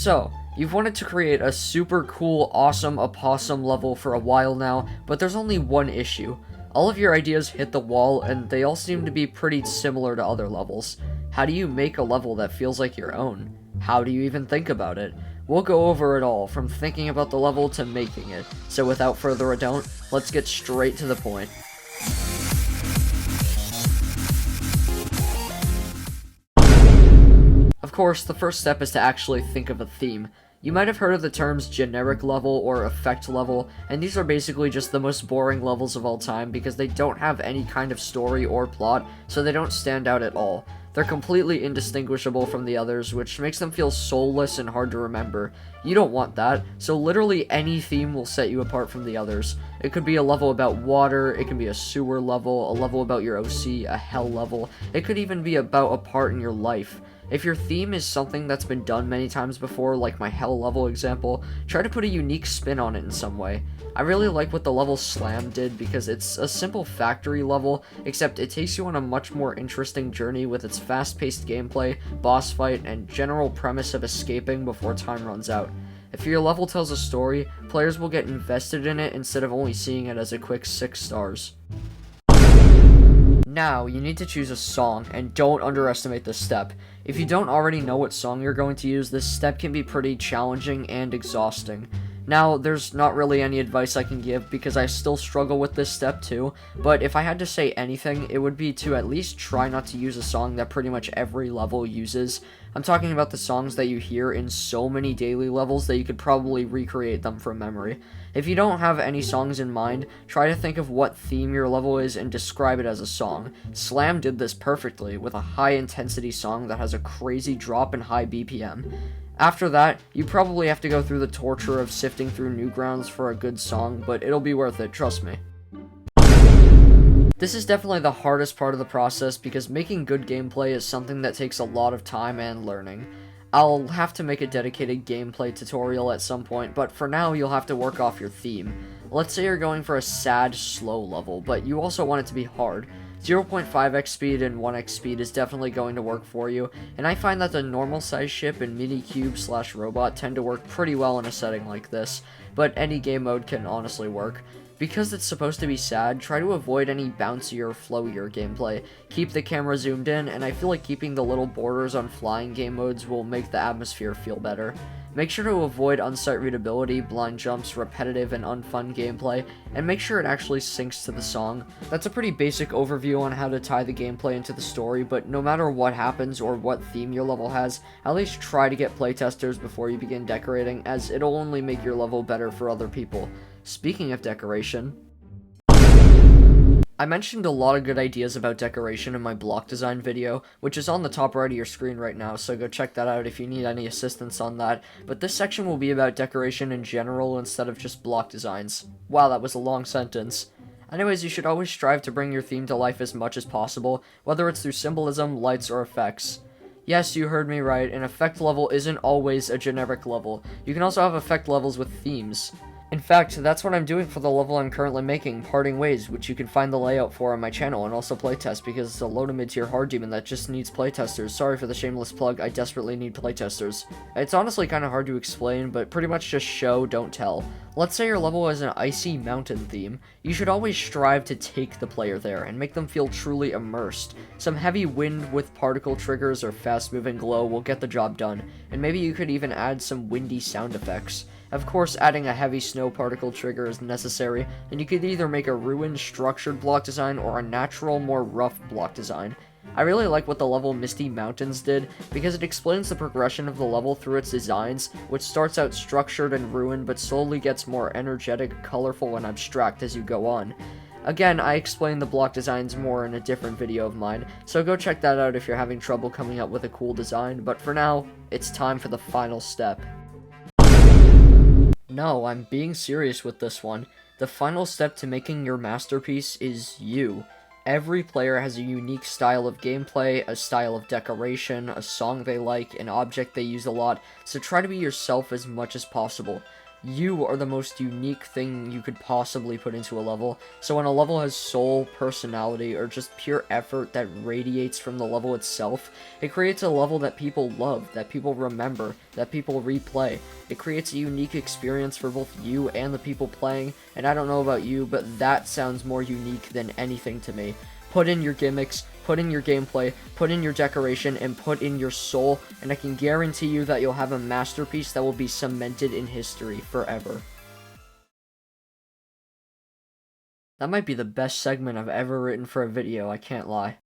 So, you've wanted to create a super cool, awesome opossum level for a while now, but there's only one issue. All of your ideas hit the wall, and they all seem to be pretty similar to other levels. How do you make a level that feels like your own? How do you even think about it? We'll go over it all, from thinking about the level to making it. So without further ado, let's get straight to the point. Of course, the first step is to actually think of a theme. You might have heard of the terms generic level or effect level, and these are basically just the most boring levels of all time because they don't have any kind of story or plot, so they don't stand out at all. They're completely indistinguishable from the others, which makes them feel soulless and hard to remember. You don't want that, so literally any theme will set you apart from the others. It could be a level about water, it can be a sewer level, a level about your OC, a hell level, it could even be about a part in your life. If your theme is something that's been done many times before, like my hell level example, try to put a unique spin on it in some way. I really like what the level Slam did because it's a simple factory level, except it takes you on a much more interesting journey with its fast-paced gameplay, boss fight, and general premise of escaping before time runs out. If your level tells a story, players will get invested in it instead of only seeing it as a quick 6 stars. Now, you need to choose a song, and don't underestimate this step. If you don't already know what song you're going to use, this step can be pretty challenging and exhausting. Now, there's not really any advice I can give because I still struggle with this step too, but if I had to say anything, it would be to at least try not to use a song that pretty much every level uses. I'm talking about the songs that you hear in so many daily levels that you could probably recreate them from memory. If you don't have any songs in mind, try to think of what theme your level is and describe it as a song. Slam did this perfectly with a high intensity song that has a crazy drop in high BPM. After that, you probably have to go through the torture of sifting through Newgrounds for a good song, but it'll be worth it, trust me. This is definitely the hardest part of the process because making good gameplay is something that takes a lot of time and learning. I'll have to make a dedicated gameplay tutorial at some point, but for now you'll have to work off your theme. Let's say you're going for a sad, slow level, but you also want it to be hard. 0.5x speed and 1x speed is definitely going to work for you, and I find that the normal size ship and Minikube/robot tend to work pretty well in a setting like this, but any game mode can honestly work. Because it's supposed to be sad, try to avoid any bouncier, flowier gameplay. Keep the camera zoomed in, and I feel like keeping the little borders on flying game modes will make the atmosphere feel better. Make sure to avoid unsight readability, blind jumps, repetitive and unfun gameplay, and make sure it actually syncs to the song. That's a pretty basic overview on how to tie the gameplay into the story, but no matter what happens or what theme your level has, at least try to get playtesters before you begin decorating, as it'll only make your level better for other people. Speaking of decoration, I mentioned a lot of good ideas about decoration in my block design video, which is on the top right of your screen right now, so go check that out if you need any assistance on that, but this section will be about decoration in general instead of just block designs. Wow, that was a long sentence. Anyways, you should always strive to bring your theme to life as much as possible, whether it's through symbolism, lights, or effects. Yes, you heard me right, an effect level isn't always a generic level. You can also have effect levels with themes. In fact, that's what I'm doing for the level I'm currently making, Parting Ways, which you can find the layout for on my channel and also playtest because it's a low to mid-tier hard demon that just needs playtesters. Sorry for the shameless plug, I desperately need playtesters. It's honestly kind of hard to explain, but pretty much just show, don't tell. Let's say your level has an icy mountain theme. You should always strive to take the player there and make them feel truly immersed. Some heavy wind with particle triggers or fast-moving glow will get the job done, and maybe you could even add some windy sound effects. Of course, adding a heavy snow particle trigger is necessary, and you could either make a ruined, structured block design or a natural, more rough block design. I really like what the level Misty Mountains did, because it explains the progression of the level through its designs, which starts out structured and ruined, but slowly gets more energetic, colorful, and abstract as you go on. Again, I explain the block designs more in a different video of mine, so go check that out if you're having trouble coming up with a cool design, but for now, it's time for the final step. No, I'm being serious with this one. The final step to making your masterpiece is you. Every player has a unique style of gameplay, a style of decoration, a song they like, an object they use a lot, so try to be yourself as much as possible. You are the most unique thing you could possibly put into a level. So when a level has soul, personality, or just pure effort that radiates from the level itself, it creates a level that people love, that people remember, that people replay. It creates a unique experience for both you and the people playing, and I don't know about you, but that sounds more unique than anything to me. Put in your gimmicks, put in your gameplay, put in your decoration, and put in your soul, and I can guarantee you that you'll have a masterpiece that will be cemented in history forever. That might be the best segment I've ever written for a video, I can't lie.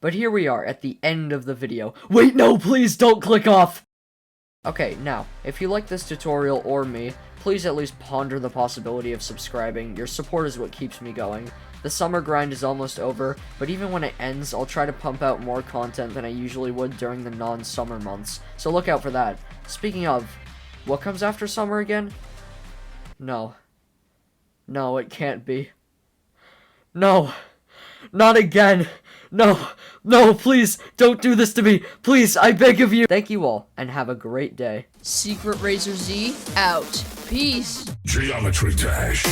But here we are, at the end of the video. Wait, no, please don't click off! Okay, now, if you like this tutorial or me, please at least ponder the possibility of subscribing. Your support is what keeps me going. The summer grind is almost over, but even when it ends, I'll try to pump out more content than I usually would during the non-summer months, so look out for that. Speaking of, what comes after summer again? No. No, it can't be. No. Not again. No. No, please, don't do this to me. Please, I beg of you. Thank you all, and have a great day. Secret Razor Z out. Peace. Geometry Dash.